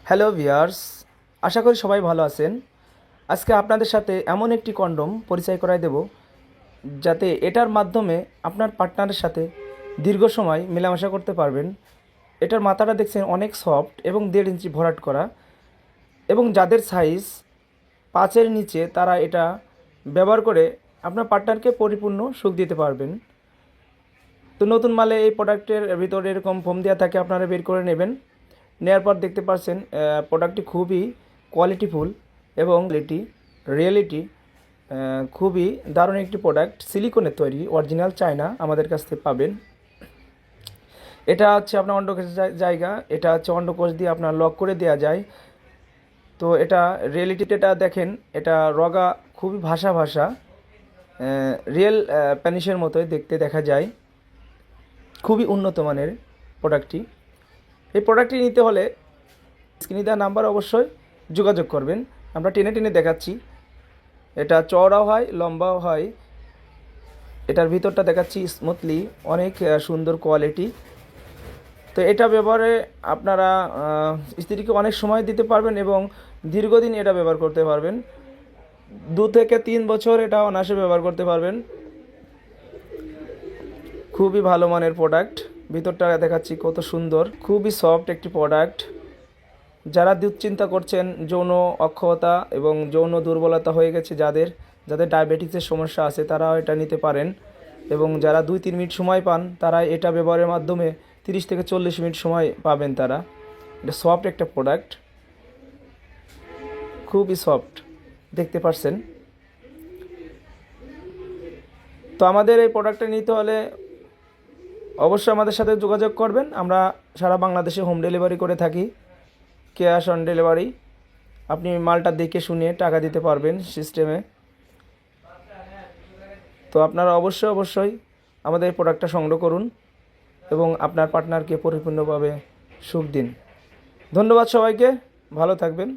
Hello viewers, আশা করি সবাই ভালো আছেন। আজকে আপনাদের সাথে এমন একটি কন্ডম পরিচয় করায় দেব যাতে এটার মাধ্যমে আপনার পার্টনারের সাথে দীর্ঘ সময় মেলামেশা করতে পারবেন। এটার মাথাটা দেখছেন অনেক সফট এবং 1.5 ইঞ্চি ভরাট করা, এবং যাদের সাইজ 5-এর নিচে তারা এটা ব্যবহার করে আপনার পার্টনারকে পরিপূর্ণ সুখ দিতে পারবেন। তো নতুন মালে এই প্রোডাক্টের ভিতরে এরকম ফোম দেওয়া থাকে, আপনারা বের করে নেবেন। নেওয়ার পর দেখতে পাচ্ছেন প্রোডাক্টটি খুবই কোয়ালিটিফুল এবং রিয়েলিটি খুবই দারুণ একটি প্রোডাক্ট। সিলিকনের তৈরি, অরিজিনাল চায়না আমাদের কাছ থেকে পাবেন। এটা হচ্ছে আপনার অন্ডকোষের জায়গা, এটা হচ্ছে অন্ডকোষ দিয়ে আপনার লক করে দেওয়া যায়। তো এটা রিয়েলিটিটা দেখেন, এটা রগা খুবই ভাসা ভাসা, রিয়েল প্যানিসের মতোই দেখতে দেখা যায়। খুবই উন্নত মানের প্রোডাক্টটি। এই প্রোডাক্টটি নিতে হলে স্ক্রিনে দেওয়া নাম্বার অবশ্যই যোগাযোগ করবেন। আমরা টেনে টেনে দেখাচ্ছি। এটা চওড়াও হয়, লম্বাও হয়। এটার ভিতরটা দেখাচ্ছি স্মুথলি, অনেক সুন্দর কোয়ালিটি। তো এটা ব্যবহারে আপনারা স্ত্রীকে অনেক সময় দিতে পারবেন এবং দীর্ঘদিন এটা ব্যবহার করতে পারবেন। 2 থেকে 3 বছর এটা অনায়াসে ব্যবহার করতে পারবেন। খুবই ভালো মানের প্রোডাক্ট। ভিতরটা দেখাচ্ছি কত সুন্দর, খুবই সফট একটি প্রোডাক্ট। যারা দুশ্চিন্তা করছেন যৌন অক্ষমতা এবং যৌন দুর্বলতা হয়ে গেছে, যাদের যাদের ডায়াবেটিসের সমস্যা আছে, তারাও এটা নিতে পারেন। এবং যারা 2-3 মিনিট সময় পান, তারা এটা ব্যবহারের মাধ্যমে 30 থেকে 40 মিনিট সময় পাবেন তারা। এটা সফট একটা প্রোডাক্ট, খুবই সফট, দেখতে পাচ্ছেন। তো আমাদের এই প্রোডাক্টটা নিতে হলে অবশ্যই আমাদের সাথে যোগাযোগ করবেন। আমরা সারা বাংলাদেশে হোম ডেলিভারি করে থাকি, ক্যাশ অন ডেলিভারি। আপনি মালটা দেখে শুনে টাকা দিতে পারবেন সিস্টেমে। তো আপনারা অবশ্যই আমাদের এই প্রোডাক্টটা সংগ্রহ করুন এবং আপনার পার্টনারকে পরিপূর্ণভাবে সুখ দিন। ধন্যবাদ সবাইকে, ভালো থাকবেন।